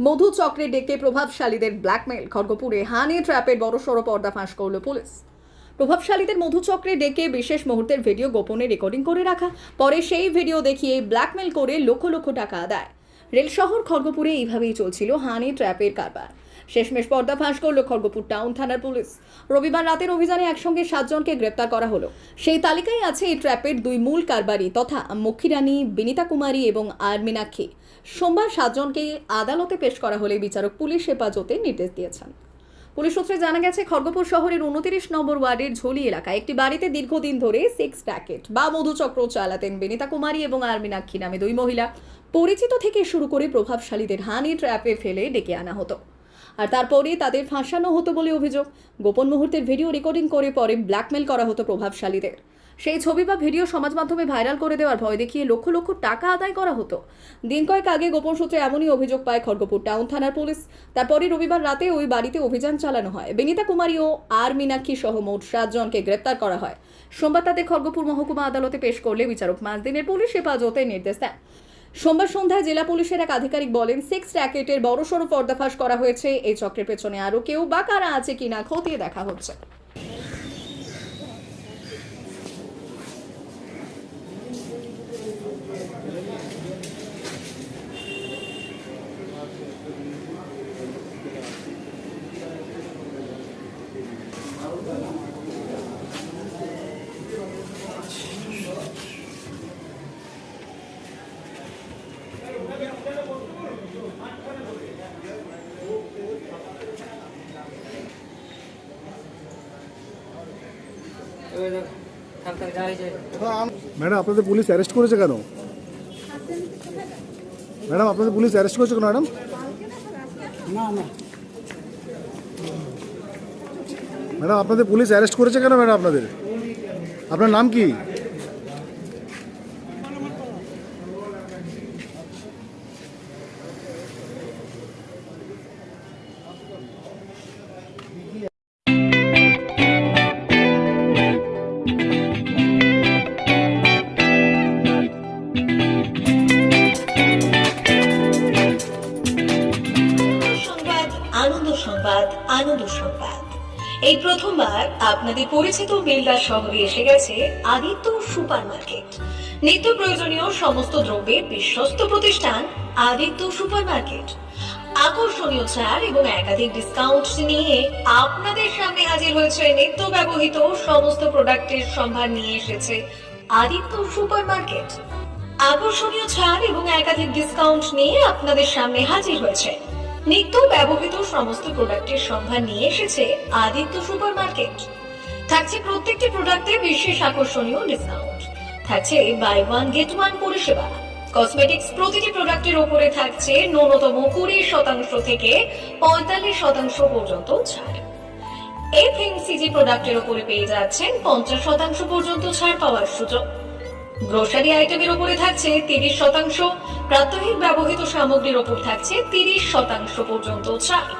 মধু চক্রে ডেকে প্রভাবশালীদের ব্ল্যাকমেল। খড়গপুরে হানি ট্র্যাপের বড়সড় পর্দা ফাঁস করল পুলিশ। প্রভাবশালীদের মধু চক্রে ডেকে বিশেষ মুহূর্তের ভিডিও গোপনে রেকর্ডিং করে রাখা, পরে সেই ভিডিও দেখিয়ে ব্ল্যাকমেল করে লক্ষ লক্ষ টাকা আদায়। রেল শহর খড়গপুরে এইভাবেই চলছিল হানি ট্র্যাপের কারবার। শেষমেশ পর্দা ফাঁস করল খড়গপুর টাউন থানার পুলিশ। রবিবার রাতের অভিযানে একসঙ্গে 7 জনকে গ্রেপ্তার করা হলো। সেই তালিকায় আছে এই ট্র্যাপের 2 মূল কারবারি তথা মক্ষীরানী, বিনিতা কুমারী এবং আর মীনাক্ষী। সোমবার 7 জনকে আদালতে পেশ করা হলে বিচারক পুলিশ হেফাজতে নির্দেশ দিয়েছেন। পুলিশ সূত্রে জানা গেছে, খড়গপুর শহরের 29 নম্বর ওয়ার্ডের ঝোলি এলাকায় একটি বাড়িতে দীর্ঘদিন ধরে সেক্স র্যাকেট বা মধুচক্র চালাতেন বিনিতা কুমারী এবং আর মীনাক্ষী নামে 2 মহিলা। পরিচিত থেকে শুরু করে প্রভাবশালীদের হানি ট্র্যাপে ফেলে ডেকে আনা হতো, আর তারপরে তাদের ফাঁসানো হতো বলে অভিযোগ। গোপন মুহূর্তের ভিডিও রেকর্ডিং করে পরে ব্ল্যাকমেল করা হতো প্রভাবশালীদের। সেই ছবি বা ভিডিও সমাজ মাধ্যমে ভাইরাল করে দেওয়ার ভয় দেখিয়ে লক্ষ লক্ষ টাকা আদায় করা হতো। দিন কয়েক আগে গোপন সূত্রে এমনই অভিযোগ পায় খড়গপুর টাউন থানার পুলিশ। তারপরে রবিবার রাতে ওই বাড়িতে অভিযান চালানো হয়। বিনিতা কুমারী ও আর মীনাক্ষী সহ মোট 7 জনকে গ্রেপ্তার করা হয়। সোমবার তাদের খড়গপুর মহকুমা আদালতে পেশ করলে বিচারক 5 দিনের পুলিশ হেফাজতে নির্দেশ দেন। সোমবার সন্ধ্যায় জেলা পুলিশের এক আধিকারিক বলেন, সেক্স র্যাকেটের বড়সড় পর্দাফাশ করা হয়েছে। এই চক্রের পেছনে আরও কেউ বা কারা আছে কিনা খতিয়ে দেখা হচ্ছে। ম্যাডাম, আপনাদের পুলিশ অ্যারেস্ট করেছে কেন? ম্যাডাম, আপনাদের পুলিশ অ্যারেস্ট করেছে কেন ম্যাডাম? ম্যাডাম, আপনাদের পুলিশ অ্যারেস্ট করেছে কেন ম্যাডাম? আপনার নাম কি? আনন্দ সংবাদ, আনন্দ সংবাদ। এই প্রথমবার আপনাদের পরিচিত বেলদা শহরে এসে গেছে আদিত্য সুপার মার্কেট। নিত্য প্রয়োজনীয় সমস্ত দ্রব্যের বিশ্বস্ত প্রতিষ্ঠান আদিত্য সুপার মার্কেট। আকর্ষণীয় ছাড় এবং একাধিক ডিসকাউন্ট নিয়ে আপনাদের সামনে হাজির হয়েছে। নিত্য ব্যবহৃত সমস্ত প্রোডাক্টের সম্ভার নিয়ে এসেছে আদিত্য সুপার মার্কেট। আকর্ষণীয় ছাড় এবং একাধিক ডিসকাউন্ট নিয়ে আপনাদের সামনে হাজির হয়েছে। নিত্য ব্যবহৃত সমস্ত প্রোডাক্টের সম্ভার নিয়ে এসেছে আদিত্য সুপার মার্কেট। থাকছে প্রত্যেকটি প্রোডাক্টে বিশেষ আকর্ষণীয় ডিসকাউন্ট। থাকছে বাই 1 গেট 1 পরিষেবা। কসমেটিক্স প্রতিটি প্রোডাক্টের উপরে থাকছে ন্যূনতম 20% থেকে 45% পর্যন্ত ছাড়। এফএমসিজি প্রোডাক্টের উপরে পেয়ে যাচ্ছেন 50% পর্যন্ত ছাড় পাওয়ার সুযোগ। গ্রোসারি আইটেমের উপরে থাকছে 30%, প্রাত্যহিক ব্যবহৃত সামগ্রীর উপর থাকছে 30% পর্যন্ত ছাড়।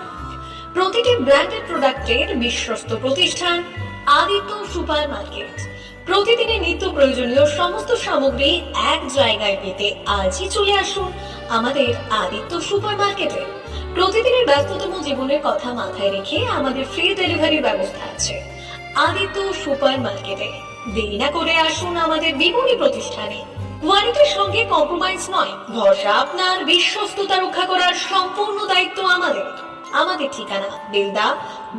প্রতিটি ব্র্যান্ডেড প্রোডাক্টের বিশ্বস্ত প্রতিষ্ঠান আদিত্য সুপার মার্কেট। প্রতিদিনের নিত্য প্রয়োজনীয় সমস্ত সামগ্রী এক জায়গায় পেতে আজই চলে আসুন আমাদের আদিত্য সুপার মার্কেটে। প্রতিদিনের ব্যস্ততম জীবনের কথা মাথায় রেখে আমাদের ফ্রি ডেলিভারির ব্যবস্থা আছে আদিত্য সুপার মার্কেটে। দেরি না করে আসুন আমাদের বিপণী প্রতিষ্ঠানে। কোয়ালিটির সঙ্গে কম্প্রোমাইজ নয়, ভরসা আপনার, বিশ্বস্ততা রক্ষা করার সম্পূর্ণ দায়িত্ব আমাদের। আমাদের ঠিকানা বেলদা,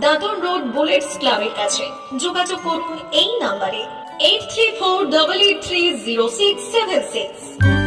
দাদন রোড, বুলেটস ক্লাবের কাছে। যোগাযোগ করুন এই নাম্বারে 8348830676।